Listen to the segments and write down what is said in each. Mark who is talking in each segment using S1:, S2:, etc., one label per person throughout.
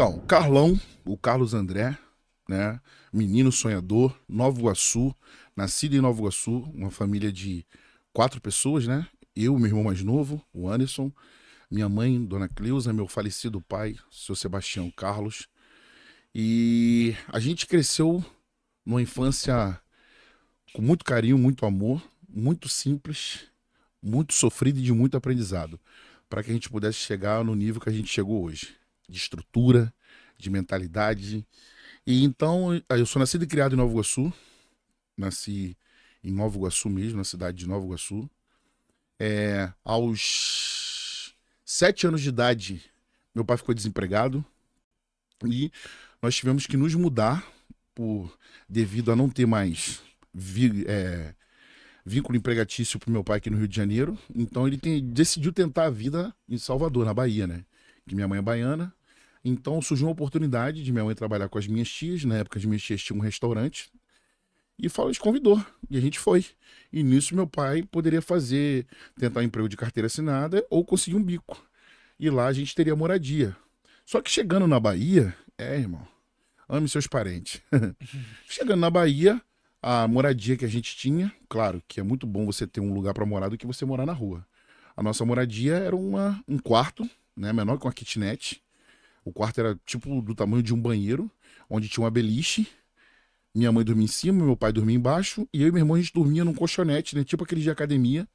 S1: Então, o Carlos André, né? Menino sonhador, Nova Iguaçu, nascido em Nova Iguaçu, uma família de 4 pessoas, né? Eu, meu irmão mais novo, o Anderson, minha mãe, Dona Cleusa, meu falecido pai, seu Sebastião Carlos. E a gente cresceu numa infância com muito carinho, muito amor, muito simples, muito sofrido e de muito aprendizado, para que a gente pudesse chegar no nível que a gente chegou hoje, de estrutura, de mentalidade. E então, eu sou nascido e criado em Nova Iguaçu, nasci em Nova Iguaçu mesmo, na cidade de Nova Iguaçu. Aos 7 anos de idade, meu pai ficou desempregado e nós tivemos que nos mudar por devido a não ter mais vínculo empregatício para o meu pai aqui no Rio de Janeiro. Então decidiu tentar a vida em Salvador, na Bahia, né? Que minha mãe é baiana. Então surgiu uma oportunidade de minha mãe trabalhar com as minhas tias. Na época as minhas tias tinham um restaurante. E falou, convidou. E a gente foi. E nisso meu pai poderia tentar um emprego de carteira assinada ou conseguir um bico. E lá a gente teria moradia. Só que chegando na Bahia, irmão, ame seus parentes. Chegando na Bahia, a moradia que a gente tinha, claro que é muito bom você ter um lugar para morar do que você morar na rua. A nossa moradia era um quarto, né, menor que uma kitnet. O quarto era tipo do tamanho de um banheiro, onde tinha uma beliche. Minha mãe dormia em cima, meu pai dormia embaixo, e eu e meu irmão a gente dormia num colchonete, né, tipo aquele de academia,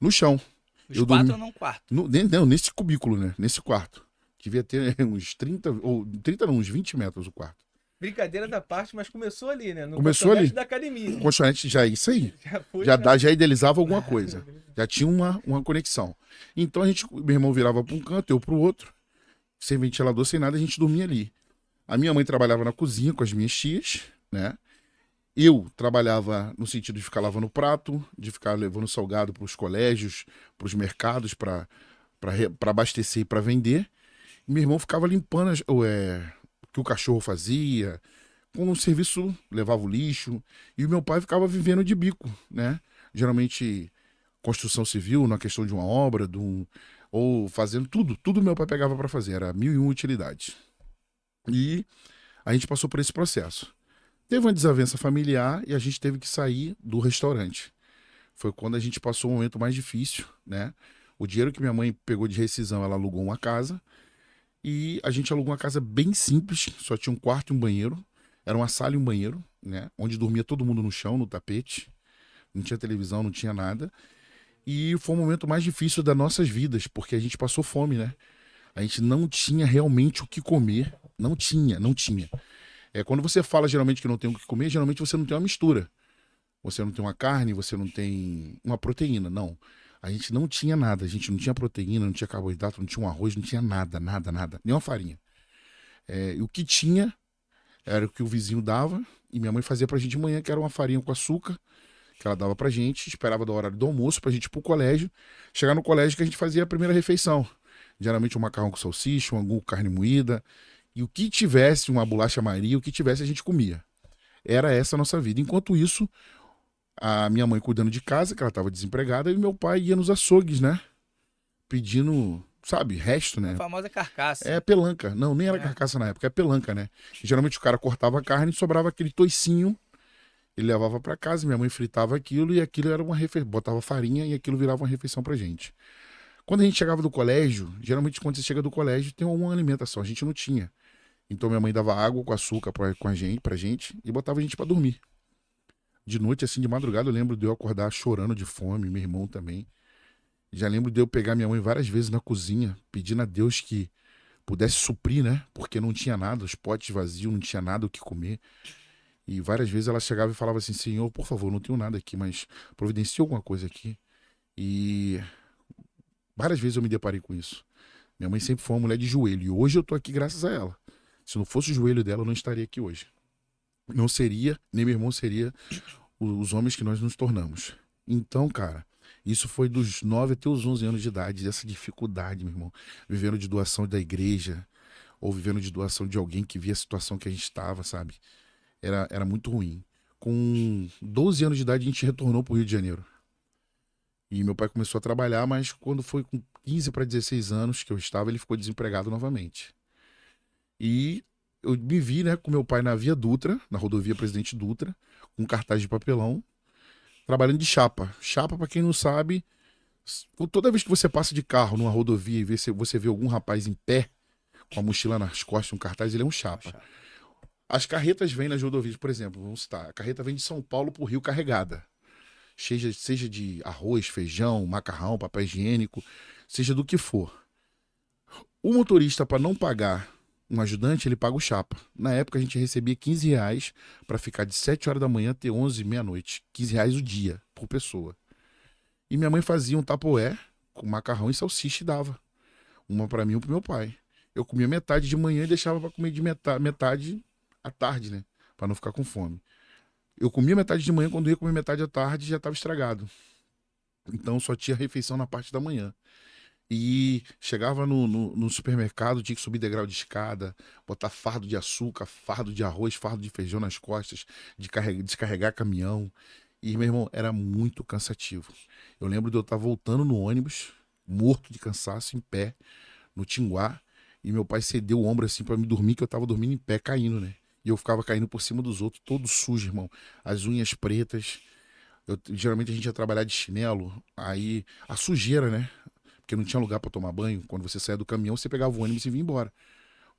S1: no chão.
S2: Os
S1: Eu
S2: quatro
S1: dormi
S2: ou não quarto?
S1: não, nesse cubículo, né, nesse quarto. Devia ter uns 30 ou 30 não, uns 20 metros o quarto.
S2: Brincadeira da parte, mas começou ali, né? No
S1: Começou
S2: colchonete
S1: ali.
S2: da academia.
S1: Colchonete já é isso aí.
S2: Já foi já.
S1: Já idealizava alguma coisa. Já tinha uma conexão. Então meu irmão virava para um canto, eu para o outro, sem ventilador, sem nada, a gente dormia ali. A minha mãe trabalhava na cozinha com as minhas tias, né? Eu trabalhava no sentido de ficar lavando prato, de ficar levando salgado para os colégios, para os mercados, para abastecer e para vender. E meu irmão ficava limpando o que o cachorro fazia, com o serviço, levava o lixo. E o meu pai ficava vivendo de bico, né? Geralmente construção civil, na questão de uma obra, ou fazendo tudo meu pai pegava para fazer, era 1001 utilidades. E a gente passou por esse processo. Teve uma desavença familiar e a gente teve que sair do restaurante. Foi quando a gente passou um momento mais difícil, né? O dinheiro que minha mãe pegou de rescisão, ela alugou uma casa. E a gente alugou uma casa bem simples, só tinha um quarto e um banheiro. Era uma sala e um banheiro, né? Onde dormia todo mundo no chão, no tapete. Não tinha televisão, não tinha nada. E foi o momento mais difícil das nossas vidas, porque a gente passou fome, né? A gente não tinha realmente o que comer. Não tinha, não tinha. Quando você fala geralmente que não tem o que comer, geralmente você não tem uma mistura. Você não tem uma carne, você não tem uma proteína, não. A gente não tinha nada, a gente não tinha proteína, não tinha carboidrato, não tinha um arroz, não tinha nada, nada, nada. Nem uma farinha. E o que tinha era o que o vizinho dava, e minha mãe fazia pra gente de manhã, que era uma farinha com açúcar, que ela dava pra gente, esperava do horário do almoço pra gente ir pro colégio. Chegar no colégio que a gente fazia a primeira refeição. Geralmente um macarrão com salsicha, um angu com carne moída. E o que tivesse, uma bolacha Maria, o que tivesse a gente comia. Era essa a nossa vida. Enquanto isso, a minha mãe cuidando de casa, que ela estava desempregada, e meu pai ia nos açougues, né? Pedindo, sabe, resto,
S2: A
S1: né?
S2: famosa carcaça.
S1: É pelanca. Não, nem era
S2: É.
S1: carcaça na época, é pelanca, né? E geralmente o cara cortava a carne e sobrava aquele toicinho. Ele levava para casa, minha mãe fritava aquilo e aquilo era uma refeição. Botava farinha e aquilo virava uma refeição pra gente. Quando a gente chegava do colégio, geralmente quando você chega do colégio tem uma alimentação, a gente não tinha. Então minha mãe dava água com açúcar pra gente e botava a gente pra dormir. De noite, assim, de madrugada, eu lembro de eu acordar chorando de fome, meu irmão também. Já lembro de eu pegar minha mãe várias vezes na cozinha, pedindo a Deus que pudesse suprir, né? Porque não tinha nada, os potes vazios, não tinha nada o que comer. E várias vezes ela chegava e falava assim: Senhor, por favor, não tenho nada aqui, mas providencie alguma coisa aqui. E várias vezes eu me deparei com isso. Minha mãe sempre foi uma mulher de joelho, e hoje eu tô aqui graças a ela. Se não fosse o joelho dela, eu não estaria aqui hoje. Não seria, nem meu irmão seria os homens que nós nos tornamos. Então, cara, isso foi dos 9 até os 11 anos de idade, dessa dificuldade, meu irmão. Vivendo de doação da igreja, ou vivendo de doação de alguém que via a situação que a gente estava, sabe? Era muito ruim. Com 12 anos de idade, a gente retornou pro Rio de Janeiro. E meu pai começou a trabalhar, mas quando foi com 15 para 16 anos que eu estava, ele ficou desempregado novamente. E eu me vi, né, com meu pai na Via Dutra, na rodovia Presidente Dutra, com um cartaz de papelão, trabalhando de chapa. Chapa, pra quem não sabe, toda vez que você passa de carro numa rodovia e você vê algum rapaz em pé, com a mochila nas costas, um cartaz, ele é um chapa. As carretas vêm nas rodovias, por exemplo, vamos citar, a carreta vem de São Paulo pro Rio carregada. Seja de arroz, feijão, macarrão, papel higiênico, seja do que for. O motorista, para não pagar um ajudante, ele paga o chapa. Na época, a gente recebia R$ 15 para ficar de 7 horas da manhã até 11, meia-noite. R$ 15 o dia, por pessoa. E minha mãe fazia um tapoé com macarrão e salsicha e dava. Uma para mim e uma pro meu pai. Eu comia metade de manhã e deixava para comer de metade à tarde, né? Para não ficar com fome. Eu comia metade de manhã, quando ia comer metade à tarde já estava estragado. Então só tinha refeição na parte da manhã. E chegava no supermercado, tinha que subir degrau de escada, botar fardo de açúcar, fardo de arroz, fardo de feijão nas costas, descarregar caminhão. E, meu irmão, era muito cansativo. Eu lembro de eu estar voltando no ônibus, morto de cansaço, em pé, no Tinguá, e meu pai cedeu o ombro assim pra me dormir, que eu tava dormindo em pé, caindo, né? E eu ficava caindo por cima dos outros, todo sujo, irmão. As unhas pretas. Geralmente a gente ia trabalhar de chinelo, aí a sujeira, né? Porque não tinha lugar pra tomar banho. Quando você saía do caminhão, você pegava o ônibus e vinha embora.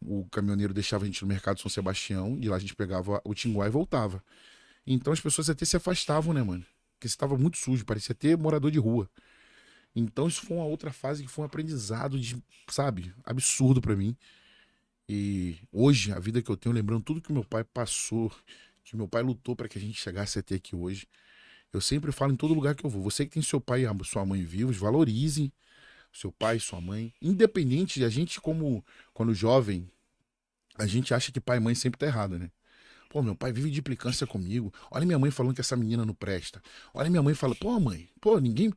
S1: O caminhoneiro deixava a gente no mercado São Sebastião, de lá a gente pegava o Tinguá e voltava. Então as pessoas até se afastavam, né, mano? Porque você tava muito sujo, parecia ter morador de rua. Então isso foi uma outra fase que foi um aprendizado de, sabe, absurdo pra mim. E hoje, a vida que eu tenho, lembrando tudo que meu pai passou, que meu pai lutou pra que a gente chegasse até aqui hoje, eu sempre falo em todo lugar que eu vou. Você que tem seu pai e a sua mãe vivos, valorize seu pai, sua mãe. Independente de a gente, como quando jovem, a gente acha que pai e mãe sempre tá errado, né? Pô, meu pai vive de implicância comigo. Olha minha mãe falando que essa menina não presta. Olha minha mãe falando, pô, mãe, pô, ninguém.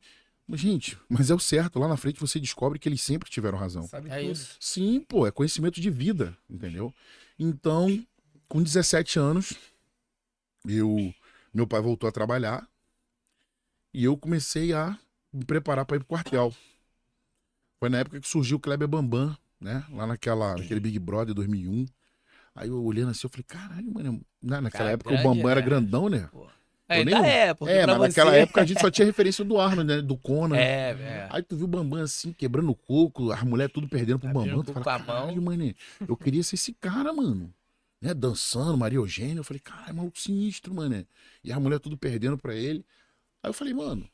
S1: Gente, mas é o certo. Lá na frente você descobre que eles sempre tiveram razão.
S2: Sabe
S3: É
S2: tudo.
S3: isso.
S1: Sim, pô, é conhecimento de vida, entendeu? Então, com 17 anos, meu pai voltou a trabalhar e eu comecei a me preparar para ir pro quartel. Foi na época que surgiu o Kleber Bambam, né? Lá naquele Big Brother 2001. Aí eu olhando assim, eu falei, caralho, mano. Naquela
S3: Cara,
S1: época
S3: grande,
S1: o Bambam era
S3: né?
S1: grandão, né?
S3: Pô.
S1: Eu
S3: Ainda
S1: nem...
S3: é, porque pra
S1: mas naquela
S3: você...
S1: época a gente só tinha referência do Arnold, né? Do Conan.
S3: É.
S1: Aí tu viu o Bambam assim, quebrando o coco, as mulheres tudo perdendo pro
S3: Abrindo
S1: Bambam.
S3: o
S1: Tu
S3: cu
S1: fala,
S3: com a mão.
S1: caralho, mano, eu queria ser esse cara, mano. Né? Dançando, Maria Eugênia. Eu falei, caralho, maluco sinistro, mano. E as mulheres tudo perdendo pra ele. Aí eu falei, mano,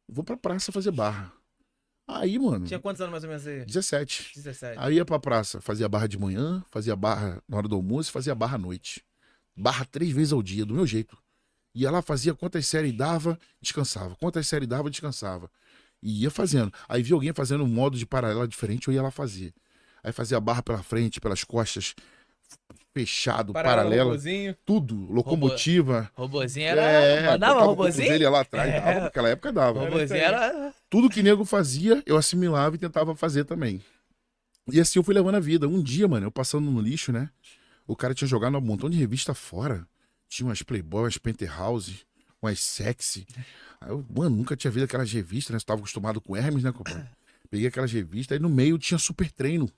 S1: vou pra praça fazer barra. Aí, mano,
S2: Tinha quantos anos mais ou menos aí?
S1: 17.
S2: 17.
S1: Aí ia pra praça, fazia barra de manhã, fazia barra na hora do almoço e fazia barra à noite. Barra 3 vezes ao dia, do meu jeito. Ia lá, fazia quantas séries dava, descansava. Quantas séries dava, descansava. E ia fazendo. Aí via alguém fazendo um modo de paralela diferente, eu ia lá fazer. Aí fazia barra pela frente, pelas costas, fechado,
S2: Paralelo,
S1: paralela,
S2: robôzinho.
S1: tudo. Locomotiva.
S3: Robozinho era... Mandava
S1: botava o
S3: robozinho?
S1: cotovelo, ia lá atrás, dava, naquela época dava.
S3: Robozinho era...
S1: Tudo que nego fazia, eu assimilava e tentava fazer também. E assim eu fui levando a vida. Um dia, mano, eu passando no lixo, né? O cara tinha jogado um montão de revista fora. Tinha umas Playboy, umas Penthouse, umas Sexy. Aí eu, mano, nunca tinha visto aquelas revistas, né? Você tava acostumado com Hermes, né, compadre? Peguei aquelas revistas, aí no meio tinha Super Treino.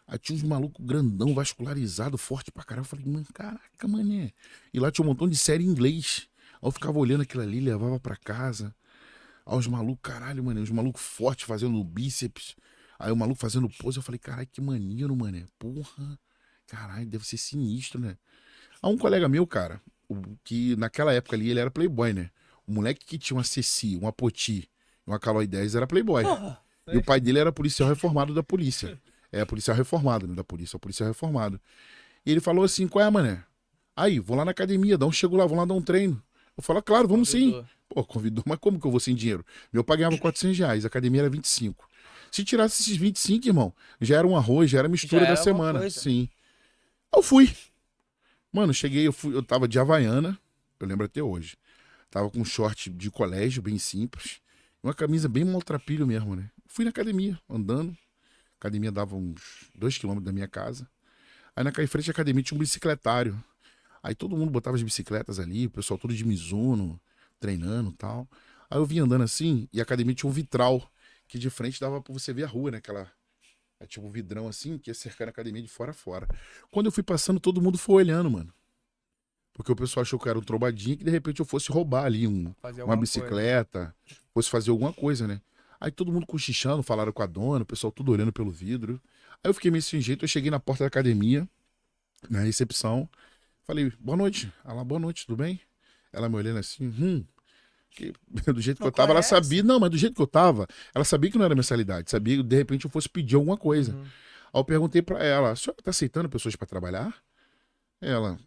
S1: Aí tinha uns malucos grandão, vascularizado, forte pra caralho. Eu falei, mano, caraca, mané. E lá tinha um montão de série em inglês. Aí eu ficava olhando aquilo ali, levava pra casa. Aí os malucos, caralho, mano, os malucos fortes fazendo bíceps. Aí o maluco fazendo pose, eu falei, caralho, que maneiro, mano. Porra, caralho, deve ser sinistro, né? Aí um colega meu, cara, que naquela época ali ele era playboy, né? O moleque que tinha uma Ceci, uma Poti e uma Caloi 10 era playboy.
S3: Porra.
S1: E o pai dele era policial reformado da polícia. É, policial reformado, né? Da polícia, o policial reformado. E ele falou assim, qual é, mané? Aí, vou lá na academia, chego lá, vou lá dar um treino. Eu falo, claro, vamos sim.
S3: Convidou.
S1: Pô, convidou, mas como que eu vou sem dinheiro? Meu pai ganhava R$ 400, a academia era 25. Se tirasse esses 25, irmão, já era um arroz, já era a mistura
S3: Já
S1: da
S3: era alguma
S1: semana.
S3: coisa.
S1: Sim. Eu fui. Mano, cheguei, eu tava de Havaiana, eu lembro até hoje. Tava com um short de colégio, bem simples. Uma camisa bem maltrapilho mesmo, né? Fui na academia, andando. A academia dava uns 2 quilômetros da minha casa. Aí na frente da academia tinha um bicicletário. Aí todo mundo botava as bicicletas ali, o pessoal todo de Mizuno, treinando e tal. Aí eu vim andando assim, e a academia tinha um vitral, que de frente dava pra você ver a rua, né? É tipo um vidrão assim, que ia cercando a academia de fora a fora. Quando eu fui passando, todo mundo foi olhando, mano. Porque o pessoal achou que eu era um trombadinho, que de repente eu fosse roubar ali
S2: Fazer
S1: uma
S2: alguma
S1: bicicleta, fosse fazer alguma coisa, né? Aí todo mundo cochichando, falaram com a dona, o pessoal tudo olhando pelo vidro. Aí eu fiquei meio sem jeito, eu cheguei na porta da academia, na recepção, falei, boa noite. Ela, boa noite, tudo bem? Ela me olhando assim, que- do jeito que
S3: Não
S1: eu tava, ela
S3: conhece?
S1: sabia, não, mas do jeito que eu tava, ela sabia que não era mensalidade, sabia que de repente eu fosse pedir alguma coisa.
S2: Uhum.
S1: Aí eu perguntei pra ela, a senhora tá aceitando pessoas pra trabalhar? Ela,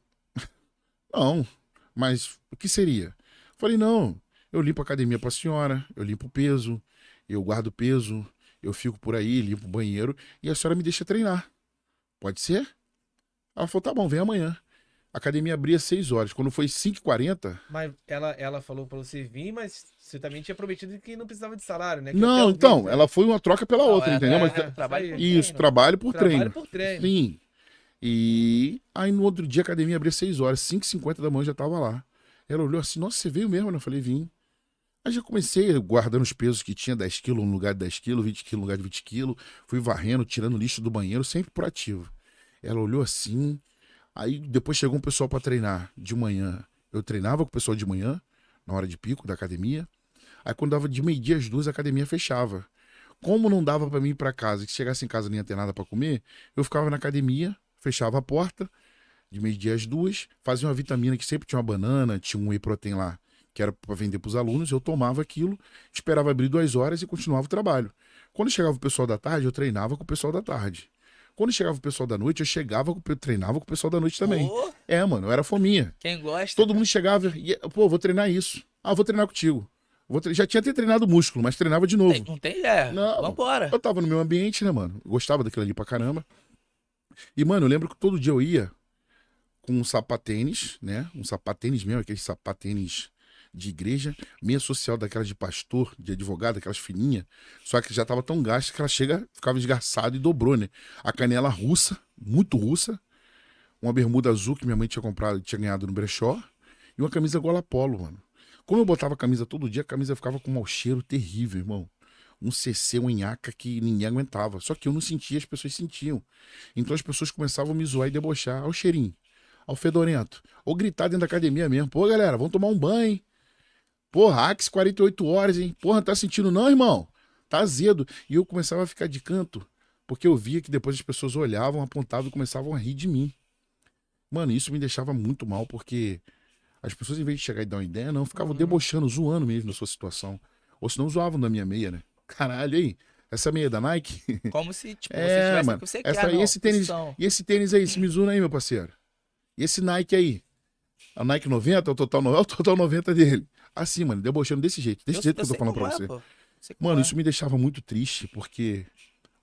S1: não, mas o que seria? Falei, não, eu limpo a academia pra senhora, eu limpo o peso, eu guardo peso, eu fico por aí, limpo o banheiro e a senhora me deixa treinar. Pode ser? Ela falou, tá bom, vem amanhã. A academia abria às 6 horas. Quando foi 5h40,
S2: Mas ela falou pra você vir, mas você também tinha prometido que não precisava de salário, né? Que eu até
S1: não,
S2: ouvi
S1: então,
S2: dizer.
S1: ela foi uma troca pela
S3: Não,
S1: outra, entendeu? Mas
S3: trabalho por
S1: isso,
S3: treino.
S1: trabalho por
S2: Trabalho
S1: treino.
S2: por treino.
S1: Sim. E aí no outro dia a academia abria 6 horas, 5h50 da manhã eu já tava lá. Ela olhou assim, nossa, você veio mesmo? Eu falei, vim. Aí já comecei guardando os pesos que tinha, 10 quilos no lugar de 10 quilos, 20 quilos no lugar de 20 quilos. Fui varrendo, tirando lixo do banheiro, sempre proativo. Ela olhou assim, aí depois chegou um pessoal pra treinar de manhã. Eu treinava com o pessoal de manhã, na hora de pico da academia. Aí quando dava de meio-dia às 2, a academia fechava. Como não dava pra mim ir pra casa, e que chegasse em casa nem ia ter nada pra comer, eu ficava na academia, fechava a porta, de meio-dia às 2, fazia uma vitamina que sempre tinha uma banana, tinha um whey protein lá, que era pra vender pros alunos, eu tomava aquilo, esperava abrir 2 horas e continuava o trabalho. Quando chegava o pessoal da tarde, eu treinava com o pessoal da tarde. Quando chegava o pessoal da noite, eu treinava com o pessoal da noite também.
S3: Pô,
S1: É, mano, eu era fominha.
S3: quem gosta?
S1: Todo mundo chegava e, pô, vou treinar isso. Ah, vou treinar contigo. Já tinha até treinado músculo, mas treinava de novo.
S3: Não tem ideia.
S1: Não,
S3: Vambora.
S1: eu tava no meu ambiente, né, mano? Eu gostava daquilo ali pra caramba. E, mano, eu lembro que todo dia eu ia com um sapatênis, né? Um sapatênis mesmo, aquele sapatênis de igreja, meia social daquelas de pastor, de advogado, aquelas fininhas. Só que já tava tão gasta que ela ficava esgarçada e dobrou, né? A canela russa, muito russa. Uma bermuda azul que minha mãe tinha comprado, tinha ganhado no brechó. E uma camisa gola polo, mano. Como eu botava a camisa todo dia, a camisa ficava com um mau cheiro terrível, irmão. Um CC, um nhaca que ninguém aguentava. Só que eu não sentia, as pessoas sentiam. Então as pessoas começavam a me zoar e debochar. Olha o cheirinho, olha o fedorento. Ou gritar dentro da academia mesmo. Pô, galera, vamos tomar um banho, hein? Porra, Axe 48 horas, hein? Porra, não tá sentindo não, irmão? Tá azedo. E eu começava a ficar de canto, porque eu via que depois as pessoas olhavam, apontavam e começavam a rir de mim. Mano, isso me deixava muito mal, porque as pessoas, em vez de chegar e dar uma ideia, não, ficavam debochando, zoando mesmo da sua situação. Ou senão zoavam da minha meia, né? Caralho, aí, essa meia da Nike?
S3: Como se, tipo, você
S1: É,
S3: tivesse
S1: mano.
S3: o que você
S1: Essa
S3: quer,
S1: aí,
S3: não.
S1: e esse tênis aí, esse Mizuno aí, meu parceiro? E esse Nike aí? A Nike 90, o Total 90, o Total 90 dele. Assim, mano, debochando desse jeito que eu tô
S3: sei
S1: falando pra
S3: como é,
S1: você.
S3: pô. Sei como
S1: Mano,
S3: é.
S1: isso me deixava muito triste, porque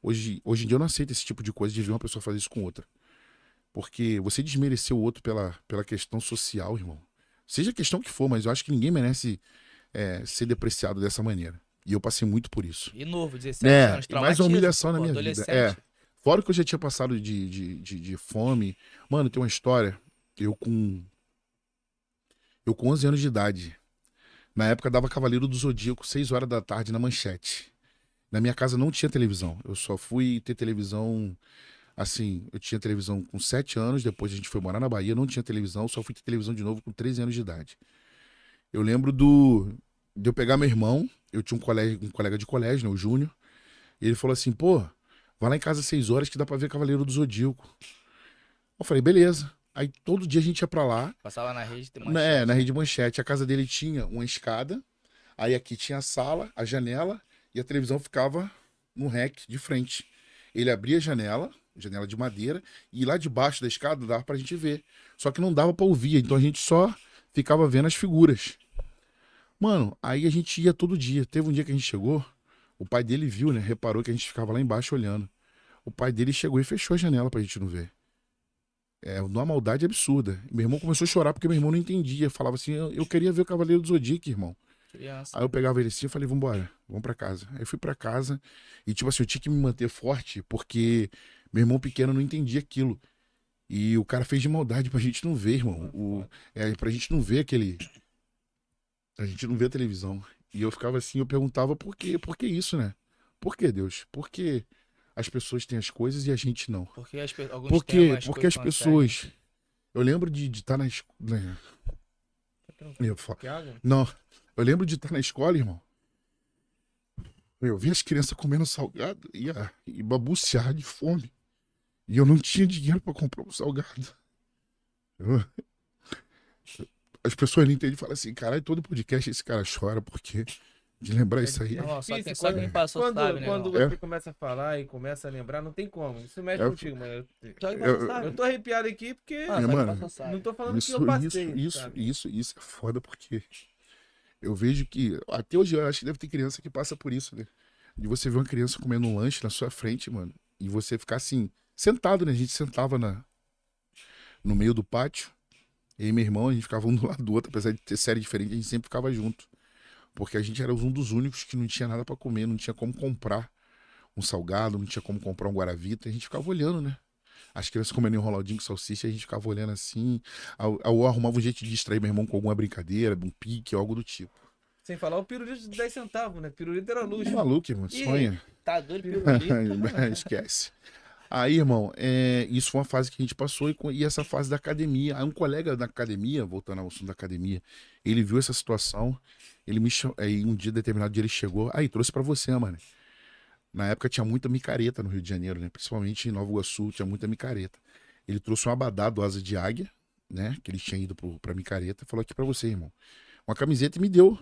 S1: hoje em dia eu não aceito esse tipo de coisa de ver uma pessoa fazer isso com outra. Porque você desmereceu o outro pela questão social, irmão. Seja a questão que for, mas eu acho que ninguém merece ser depreciado dessa maneira. E eu passei muito por isso.
S3: E novo, 17 anos,
S1: E mais uma
S3: traumatiza,
S1: humilhação na
S3: pô,
S1: minha vida.
S3: adolescente.
S1: Fora que eu já tinha passado de fome. Mano, tem uma história. Eu com 11 anos de idade. Na época dava Cavaleiro do Zodíaco, 6 horas da tarde na Manchete. Na minha casa não tinha televisão. Eu só fui ter televisão. Assim, eu tinha televisão com 7 anos, depois a gente foi morar na Bahia, não tinha televisão, só fui ter televisão de novo com 13 anos de idade. Eu lembro de eu pegar meu irmão, eu tinha um colega de colégio, né, o Júnior, e ele falou assim, pô, vai lá em casa às 6 horas que dá pra ver Cavaleiro do Zodíaco. Eu falei, beleza. Aí todo dia a gente ia pra lá,
S3: Passava na rede, tem
S1: na Rede Manchete. A casa dele tinha uma escada, aí aqui tinha a sala, a janela, e a televisão ficava no rack de frente. Ele abria a janela de madeira, e lá debaixo da escada dava pra gente ver. Só que não dava pra ouvir, então a gente só ficava vendo as figuras. Mano, aí a gente ia todo dia. Teve um dia que a gente chegou, o pai dele viu, né? Reparou que a gente ficava lá embaixo olhando. O pai dele chegou e fechou a janela pra gente não ver. Uma maldade absurda. Meu irmão começou a chorar porque meu irmão não entendia. Falava assim, eu queria ver o Cavaleiro do Zodíaco, irmão.
S3: criança.
S1: Aí eu pegava ele assim e falei, vambora, vamos pra casa. Aí eu fui pra casa e, tipo assim, eu tinha que me manter forte porque meu irmão pequeno não entendia aquilo. E o cara fez de maldade pra gente não ver, irmão. Pra gente não ver aquele. A gente não vê a televisão. E eu ficava assim, eu perguntava por que isso, né? Por que, Deus? Por que as pessoas têm as coisas e a gente não.
S3: Porque alguns
S1: Por
S3: têm,
S1: quê?
S3: mas
S1: Porque as
S3: coisas conseguem.
S1: pessoas. Eu lembro de estar na escola.
S2: Thiago?
S1: Não, eu lembro de estar na escola, irmão. Eu vi as crianças comendo salgado e babucear de fome. E eu não tinha dinheiro pra comprar um salgado. Eu- As pessoas não entendem e falam assim, caralho, todo podcast esse cara chora porque de lembrar isso aí.
S3: Não, só
S2: difícil,
S3: quem passou sabe, né,
S2: quando
S3: irmão?
S2: você começa a falar e começa a lembrar, não tem como. Isso mexe
S1: É,
S2: contigo, mano.
S3: Só quem
S1: eu-
S3: passou sabe.
S2: Eu tô arrepiado aqui porque
S3: Ah,
S1: É,
S3: só quem
S1: mano,
S3: passou sabe.
S2: não tô falando que eu
S1: Isso,
S2: passei, sabe?
S1: isso é foda porque eu vejo que até hoje eu acho que deve ter criança que passa por isso, né? De você ver uma criança comendo um lanche na sua frente, mano, e você ficar assim, sentado, né? A gente sentava no meio do pátio, eu e meu irmão, a gente ficava um do lado do outro, apesar de ter série diferente, a gente sempre ficava junto. Porque a gente era um dos únicos que não tinha nada pra comer, não tinha como comprar um salgado, não tinha como comprar um guaravita, a gente ficava olhando, né? As crianças comendo enroladinho com salsicha, a gente ficava olhando assim. Eu arrumava um jeito de distrair meu irmão com alguma brincadeira, um pique, algo do tipo.
S2: Sem falar o pirulito de 10 centavos, né? Pirulito era luxo.
S1: Maluco, irmão,
S3: Ih,
S1: sonha.
S3: Tá doido, pirulito.
S1: Esquece. Aí, irmão, isso foi uma fase que a gente passou e essa fase da academia. Aí um colega da academia, voltando ao assunto da academia, ele viu essa situação, ele me chamou, aí um dia determinado dia ele chegou, aí trouxe pra você, mano. Na época tinha muita micareta no Rio de Janeiro, né? Principalmente em Nova Iguaçu, tinha muita micareta. Ele trouxe um abadá do Asa de Águia, né? Que ele tinha ido pra micareta, falou aqui pra você, irmão. Uma camiseta e me deu.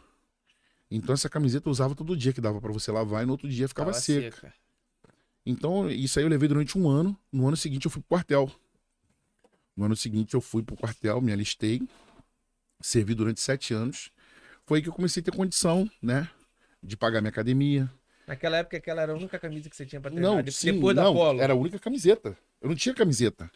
S1: Então essa camiseta eu usava todo dia, que dava pra você lavar e no outro dia ficava
S3: Tava
S1: seca. Então isso aí eu levei durante um ano. No ano seguinte eu fui pro quartel. No ano seguinte eu fui pro quartel, me alistei, servi durante 7 anos. Foi aí que eu comecei a ter condição, né? De pagar minha academia.
S2: Naquela época, aquela era a única camisa que você tinha pra treinar.
S1: Não, sim,
S2: Depois da
S1: não,
S2: Polo.
S1: era a única camiseta. Eu não tinha camiseta.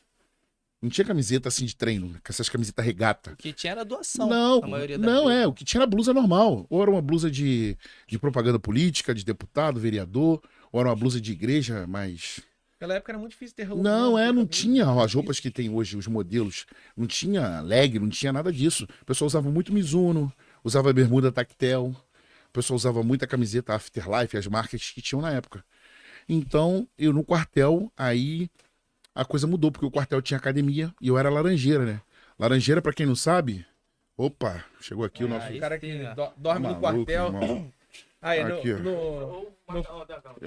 S1: Não tinha camiseta assim de treino, com essas camisetas regata.
S3: O que tinha era doação.
S1: Não,
S3: a maioria das
S1: não
S3: vezes.
S1: o que tinha era blusa normal. Ou era uma blusa de propaganda política, de deputado, vereador, ou era uma blusa de igreja, mas...
S2: Naquela época era muito difícil ter roupa.
S1: Não,
S2: né?
S1: não
S2: Ter
S1: tinha
S2: camisa.
S1: as roupas que tem hoje, os modelos. Não tinha leg, não tinha nada disso. O pessoal usava muito Mizuno, usava bermuda Tactel. O pessoal usava muita camiseta Afterlife, as marcas que tinham na época. Então, eu no quartel, aí a coisa mudou, porque o quartel tinha academia e eu era laranjeira, né? Laranjeira, pra quem não sabe... Opa, chegou aqui o nosso...
S2: O cara que
S3: Sim, ó.
S2: dorme no
S1: Maluco,
S2: quartel.
S1: irmão.
S2: Aí,
S1: Aqui, ó.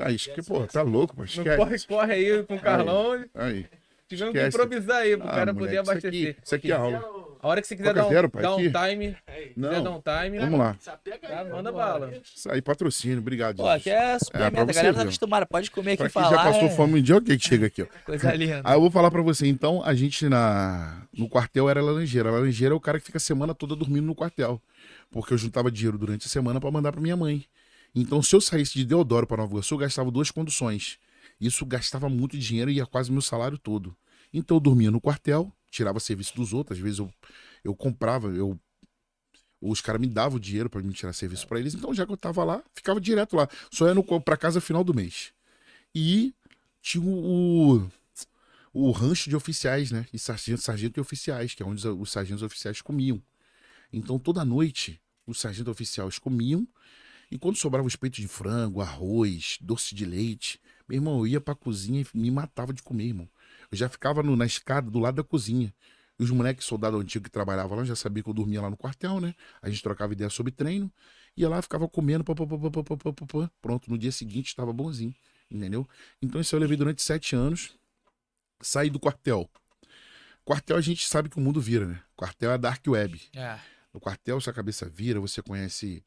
S1: Aí, pô, tá louco, pô,
S2: no
S1: esquece.
S2: corre aí com o Carlão.
S1: Aí,
S2: Tivemos que
S1: esquece.
S2: improvisar aí pro cara poder
S1: moleque,
S2: abastecer.
S1: Isso aqui é aula.
S2: A hora que você quiser
S1: Coca
S2: dar
S1: zero, pai,
S2: dar um
S1: aqui?
S2: time, quiser dar um time,
S1: Vamos lá.
S2: tá, manda bala.
S1: Isso aí, patrocínio, obrigado.
S3: Pô,
S1: Jesus.
S3: aqui é
S1: pra
S3: suplemento. A
S1: você
S3: galera tá
S1: ver.
S3: acostumada. Pode comer aqui
S1: Pra
S3: e
S1: quem
S3: falar.
S1: já passou
S3: é
S1: fome um dia, o que chega aqui, ó.
S3: Coisa linda.
S1: Aí eu vou falar pra você, então, a gente no quartel era laranjeira. A laranjeira é o cara que fica a semana toda dormindo no quartel. Porque eu juntava dinheiro durante a semana pra mandar pra minha mãe. Então, se eu saísse de Deodoro pra Nova Iguaçu, eu gastava 2 conduções. Isso gastava muito dinheiro e ia quase meu salário todo. Então, eu dormia no quartel, tirava serviço dos outros. Às vezes eu comprava, os caras me davam o dinheiro pra me tirar serviço pra eles. Então, já que eu tava lá, ficava direto lá. Só ia pra casa final do mês. E tinha o rancho de oficiais, né? E sargento e oficiais, que é onde os sargentos oficiais comiam. Então, toda noite, os sargentos oficiais comiam. E quando sobrava os peitos de frango, arroz, doce de leite, meu irmão, eu ia pra cozinha e me matava de comer, irmão. Eu já ficava na escada do lado da cozinha. E os moleques, soldado antigo que trabalhava lá, já sabia que eu dormia lá no quartel, né? A gente trocava ideia sobre treino. Ia lá, ficava comendo, pronto, no dia seguinte estava bonzinho, entendeu? Então isso eu levei durante 7 anos. Saí do quartel. Quartel a gente sabe que o mundo vira, né? Quartel é dark web.
S3: É.
S1: No quartel sua cabeça vira, você conhece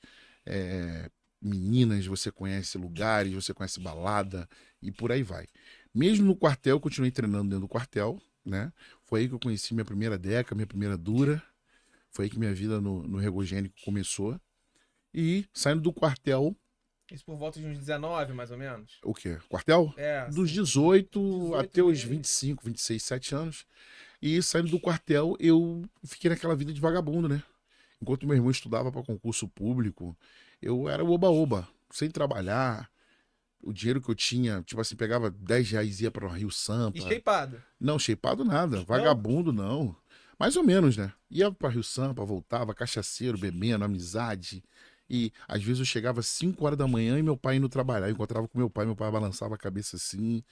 S1: meninas, você conhece lugares, você conhece balada e por aí vai. Mesmo no quartel, eu continuei treinando dentro do quartel, né? Foi aí que eu conheci minha primeira deca, minha primeira dura. Foi aí que minha vida no Regogênico começou. E saindo do quartel,
S2: Isso por volta de uns 19, mais ou menos.
S1: o quê? Quartel?
S2: É.
S1: Dos
S2: assim,
S1: 18 até os 25, 26, 7 anos. E saindo do quartel, eu fiquei naquela vida de vagabundo, né? Enquanto meu irmão estudava para concurso público, eu era o oba-oba, sem trabalhar. O dinheiro que eu tinha, tipo assim, pegava 10 reais e ia para o Rio Sampa.
S2: E shapeado.
S1: Não, shapeado nada. Vagabundo, não. Mais ou menos, né? Ia para Rio Sampa, voltava, cachaceiro, bebendo, amizade. E às vezes eu chegava às 5 horas da manhã e meu pai indo trabalhar. Eu encontrava com meu pai balançava a cabeça assim,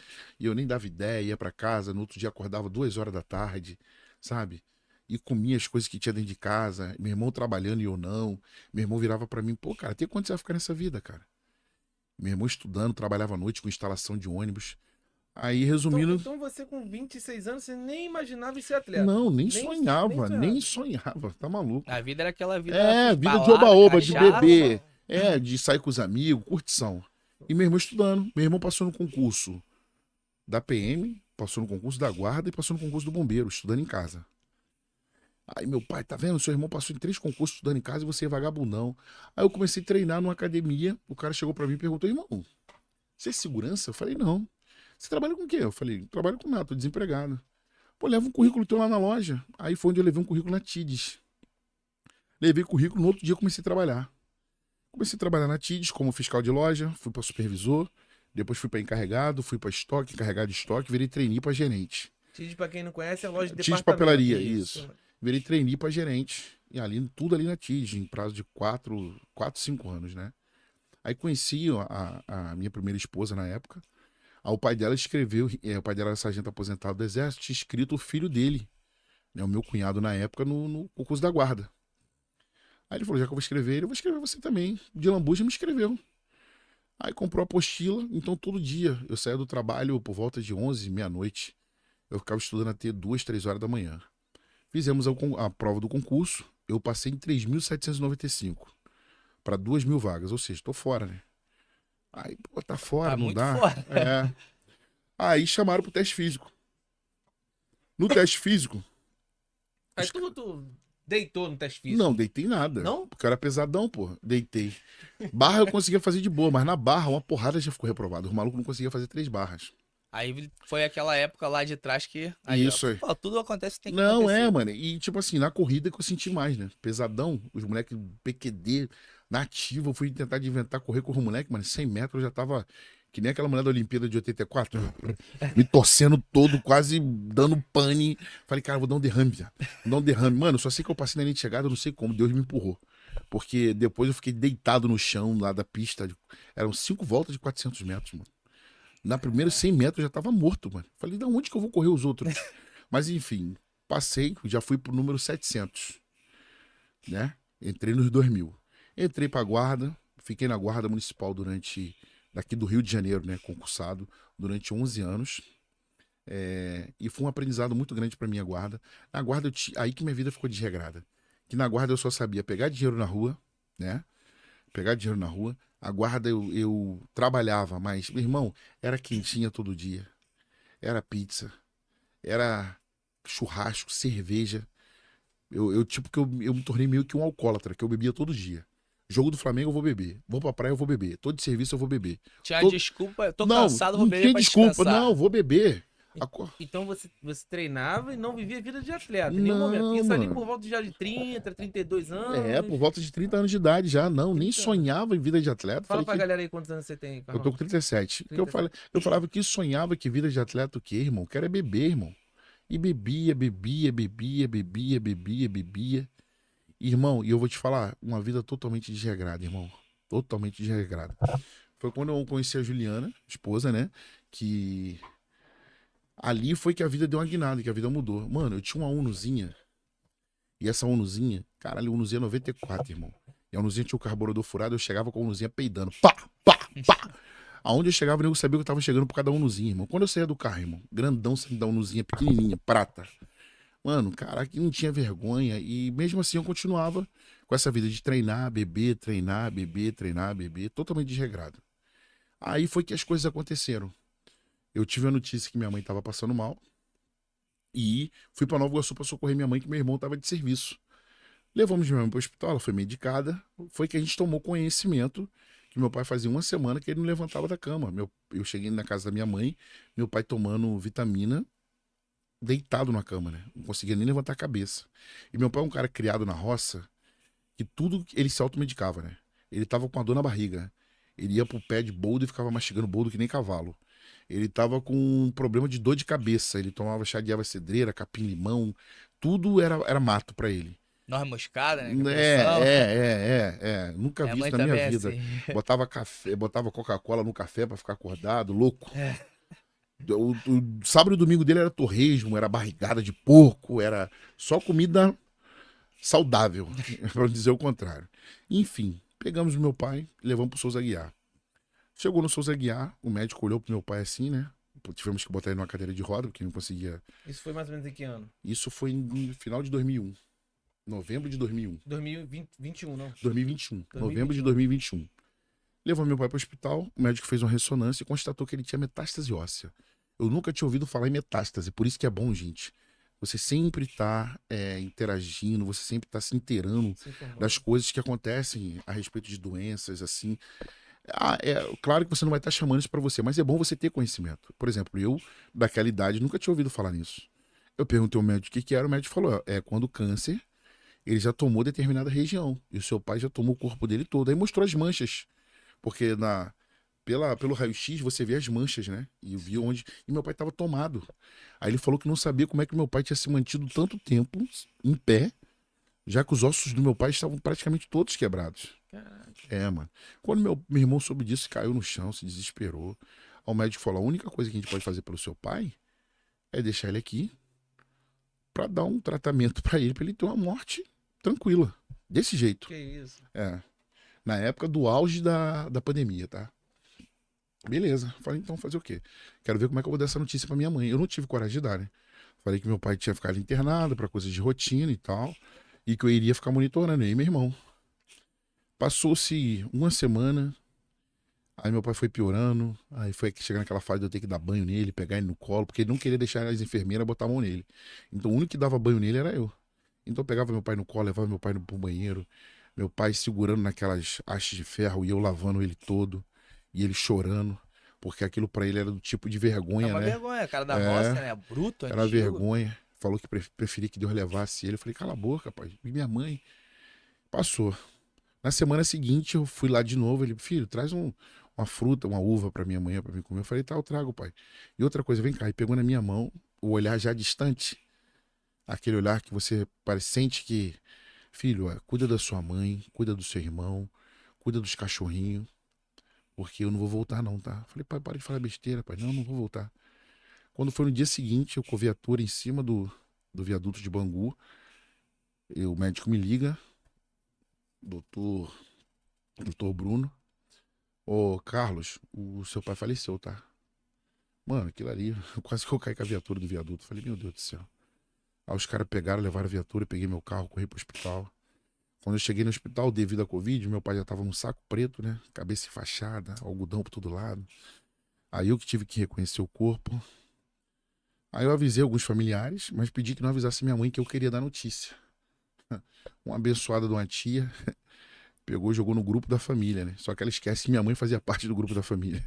S1: e eu nem dava ideia, ia pra casa. No outro dia acordava 2 horas da tarde, sabe? E comia as coisas que tinha dentro de casa. Meu irmão trabalhando e eu não. Meu irmão virava pra mim, pô, cara, até quando você vai ficar nessa vida, cara? Meu irmão estudando, trabalhava à noite com instalação de ônibus. Aí, resumindo,
S2: Então você com 26 anos, você nem imaginava em ser atleta.
S1: não, nem
S2: Nem
S1: sonhava,
S2: sonhava.
S1: nem sonhava, tá maluco.
S3: A vida era aquela vida.
S1: É, vida de
S3: balada,
S1: oba-oba, de
S3: cachaça.
S1: beber, de sair com os amigos, curtição. E meu irmão estudando. Meu irmão passou no concurso da PM, passou no concurso da guarda e passou no concurso do bombeiro, estudando em casa. Aí meu pai, tá vendo? Seu irmão passou em 3 concursos estudando em casa e você é vagabundão. Aí eu comecei a treinar numa academia, o cara chegou pra mim e perguntou, irmão, você é segurança? Eu falei, não. Você trabalha com o quê? Eu falei, trabalho com nada, tô desempregado. Pô, leva um currículo teu lá na loja. Aí foi onde eu levei um currículo na TIDES. Levei currículo, no outro dia eu comecei a trabalhar. Comecei a trabalhar na TIDES como fiscal de loja, fui para supervisor, depois fui para encarregado, fui para estoque, encarregado de estoque, virei trainee para gerente.
S2: TIDES, pra quem não conhece, é loja de
S1: TIDES
S2: departamento.
S1: papelaria, isso. Virei trainee para gerente. E ali, tudo ali na TIDES, em prazo de 4, 5 anos, né? Aí conheci a minha primeira esposa na época. Aí o pai dela escreveu, o pai dela era sargento aposentado do exército, tinha escrito o filho dele, né, o meu cunhado na época, no concurso da guarda. Aí ele falou, já que eu vou escrever ele, eu vou escrever você também. De lambuja me escreveu. Aí comprou a apostila, então todo dia eu saía do trabalho por volta de 11, meia-noite. Eu ficava estudando até 2, 3 horas da manhã. Fizemos a prova do concurso, eu passei em 3.795 para 2.000 vagas, ou seja, tô fora, né? Aí, pô, tá fora,
S3: Tá
S1: não
S3: muito
S1: dá?
S3: fora.
S1: É. Aí chamaram pro teste físico. No teste físico,
S2: Aí tu deitou no teste físico?
S1: não deitei nada.
S2: Não?
S1: Porque eu era pesadão, pô. Deitei. Barra eu conseguia fazer de boa, mas na barra uma porrada já ficou reprovado. O maluco não conseguia fazer 3 barras.
S3: Aí foi aquela época lá de trás que. Aí,
S1: Isso
S3: ó,
S1: aí.
S3: pô, tudo acontece que tem que
S1: Não,
S3: acontecer.
S1: mano. E tipo assim, na corrida que eu senti mais, né? Pesadão, os moleques PQD, nativa, eu fui tentar de inventar correr com os moleques, mano. 100 metros eu já tava que nem aquela mulher da Olimpíada de 84, me torcendo todo, quase dando pane. Falei, cara, vou dar um derrame, já. Vou dar um derrame. Mano, só sei que eu passei na linha de chegada, eu não sei como, Deus me empurrou. Porque depois eu fiquei deitado no chão lá da pista. Eram 5 voltas de 400 metros, mano. Na primeira 100 metros eu já tava morto, mano. Falei, da onde que eu vou correr os outros? Mas enfim, passei, já fui pro número 700, né? Entrei nos 2.000. Entrei pra guarda, fiquei na guarda municipal daqui do Rio de Janeiro, né? Concursado, durante 11 anos. E foi um aprendizado muito grande pra minha guarda. Na guarda, aí que minha vida ficou desregrada. Que na guarda eu só sabia pegar dinheiro na rua, né? Pegar dinheiro na rua. A guarda eu trabalhava, mas, meu irmão, era quentinha todo dia. Era pizza. Era churrasco, cerveja. Tipo, que eu me tornei meio que um alcoólatra, que eu bebia todo dia. Jogo do Flamengo eu vou beber. Vou pra praia eu vou beber. Tô de serviço eu vou beber.
S3: Tinha
S1: Tô-
S3: desculpa, tô
S1: não,
S3: cansado, vou
S1: não
S3: beber
S1: tinha
S3: pra
S1: desculpa.
S3: descansar.
S1: Não, vou beber.
S2: Então você treinava e não vivia a vida de atleta. Em nenhum momento.
S1: Não,
S2: Isso ali
S1: mano.
S2: por volta já de 30, 32 anos.
S1: Por volta de 30 anos de idade já. Não, nem
S2: 30
S1: sonhava em vida de atleta.
S2: Fala
S1: Falei
S2: pra
S1: que
S2: galera aí quantos anos você tem,
S1: eu
S2: Carlão.
S1: tô com 37. Porque eu falava que sonhava que vida de atleta o quê, irmão? Quero é beber, irmão. E bebia. Irmão, e eu vou te falar, uma vida totalmente desregrada, irmão. Totalmente desregrada. Foi quando eu conheci a Juliana, esposa, né? Que ali foi que a vida deu uma guinada, que a vida mudou. Mano, eu tinha uma Unozinha. E essa Unozinha, caralho, a Unozinha 94, irmão. E a Unozinha tinha o carburador furado, eu chegava com a Unozinha peidando. Pá, pá, pá. Aonde eu chegava, eu sabia que eu tava chegando por causa da Unozinha, irmão. Quando eu saía do carro, irmão, grandão saindo da Unozinha, pequenininha, prata. Mano, caraca, não tinha vergonha. E mesmo assim eu continuava com essa vida de treinar, beber, totalmente desregrado. Aí foi que as coisas aconteceram. Eu tive a notícia que minha mãe tava passando mal. E fui pra Nova Iguaçu pra socorrer minha mãe, que meu irmão tava de serviço. Levamos minha mãe pro hospital, ela foi medicada. Foi que a gente tomou conhecimento que meu pai fazia uma semana que ele não levantava da cama. Eu cheguei na casa da minha mãe, meu pai tomando vitamina, deitado na cama, né? Não conseguia nem levantar a cabeça. E meu pai é um cara criado na roça, que tudo ele se automedicava, né? Ele tava com a dor na barriga. Ele ia pro pé de boldo e ficava mastigando boldo que nem cavalo. Ele tava com um problema de dor de cabeça. Ele tomava chá de erva cedreira, capim-limão. Tudo era mato pra ele.
S3: Noz moscada, né?
S1: Nunca
S3: Minha
S1: vi
S3: mãe
S1: isso na minha
S3: também é
S1: vida.
S3: assim.
S1: Botava café, botava Coca-Cola no café pra ficar acordado, louco. O sábado e domingo dele era torresmo, era barrigada de porco, era só comida saudável, pra não dizer o contrário. Enfim, pegamos o meu pai e levamos pro Souza Aguiar. Chegou no Souza Aguiar, o médico olhou pro meu pai assim, né? Tivemos que botar ele numa cadeira de roda, porque não conseguia.
S2: Isso foi mais ou menos em que ano?
S1: Isso foi no final de 2001. Novembro de 2001.
S2: 2021, não?
S1: 2021. Novembro de
S2: 2021.
S1: 2021. Levou meu pai para o hospital, o médico fez uma ressonância e constatou que ele tinha metástase óssea. Eu nunca tinha ouvido falar em metástase, por isso que é bom, gente. Você sempre tá interagindo, você sempre tá se inteirando
S2: Se informou.
S1: das coisas que acontecem a respeito de doenças, assim. Claro que você não vai estar chamando isso para você, mas é bom você ter conhecimento. Por exemplo, eu, daquela idade, nunca tinha ouvido falar nisso. Eu perguntei ao médico o que era, o médico falou, quando o câncer, ele já tomou determinada região, e o seu pai já tomou o corpo dele todo. Aí mostrou as manchas, porque pelo raio-x você vê as manchas, né? E eu vi onde. E meu pai estava tomado. Aí ele falou que não sabia como é que meu pai tinha se mantido tanto tempo em pé, já que os ossos do meu pai estavam praticamente todos quebrados.
S2: Caraca.
S1: Mano. Quando meu irmão soube disso, caiu no chão, se desesperou. Aí o médico falou: a única coisa que a gente pode fazer pelo seu pai é deixar ele aqui pra dar um tratamento pra ele ter uma morte tranquila. Desse jeito.
S2: Que isso?
S1: Na época do auge da pandemia, tá? Beleza. Falei, então fazer o quê? Quero ver como é que eu vou dar essa notícia pra minha mãe. Eu não tive coragem de dar, né? Falei que meu pai tinha ficado internado pra coisas de rotina e tal. E que eu iria ficar monitorando ele e meu irmão. Passou-se uma semana. Aí meu pai foi piorando. Aí foi chegando naquela fase de eu ter que dar banho nele, pegar ele no colo, porque ele não queria deixar as enfermeiras botar a mão nele. Então o único que dava banho nele era eu. Então eu pegava meu pai no colo, levava meu pai pro banheiro. Meu pai segurando naquelas hastes de ferro e eu lavando ele todo. E ele chorando. Porque aquilo pra ele era do tipo de
S3: É
S1: vergonha,
S3: uma
S1: né?
S3: vergonha, cara da
S1: É.
S3: roça, né? Bruto,
S1: Era
S3: antigo.
S1: vergonha. Falou que preferia que Deus levasse ele. Eu falei, cala a boca, pai. E minha mãe. Passou. Na semana seguinte, eu fui lá de novo. Ele, filho, traz uma fruta, uma uva pra minha mãe, pra mim comer. Eu falei, tá, eu trago, pai. E outra coisa, vem cá. E pegou na minha mão, o olhar já distante. Aquele olhar que você sente que, filho, cuida da sua mãe, cuida do seu irmão, cuida dos cachorrinhos, porque eu não vou voltar não, tá? Falei, pai, para de falar besteira, pai. Não, não vou voltar. Quando foi no dia seguinte, eu com a viatura em cima do viaduto de Bangu, e o médico me liga, doutor Bruno. Ô, Carlos, o seu pai faleceu, tá? Mano, aquilo ali, quase que eu caí com a viatura do viaduto. Falei, meu Deus do céu. Aí os caras pegaram, levaram a viatura, eu peguei meu carro, corri pro hospital. Quando eu cheguei no hospital, devido à Covid, meu pai já tava num saco preto, né? Cabeça enfaixada, algodão por todo lado. Aí eu que tive que reconhecer o corpo. Aí eu avisei alguns familiares, mas pedi que não avisasse minha mãe que eu queria dar notícia. Uma abençoada de uma tia pegou e jogou no grupo da família, né? Só que ela esquece que minha mãe fazia parte do grupo da família.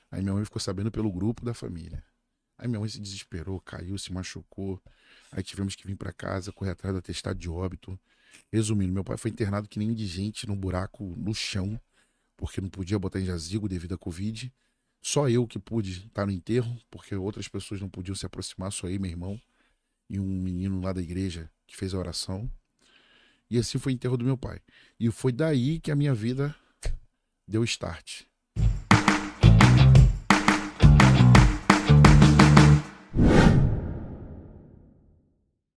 S1: Aí minha mãe ficou sabendo pelo grupo da família. Aí minha mãe se desesperou, caiu, se machucou. Aí tivemos que vir pra casa, correr atrás do atestado de óbito. Resumindo, meu pai foi internado que nem indigente num buraco no chão, porque não podia botar em jazigo devido à Covid. Só eu que pude estar no enterro, porque outras pessoas não podiam se aproximar, só eu e meu irmão. E um menino lá da igreja que fez a oração. E assim foi o enterro do meu pai. E foi daí que a minha vida deu start.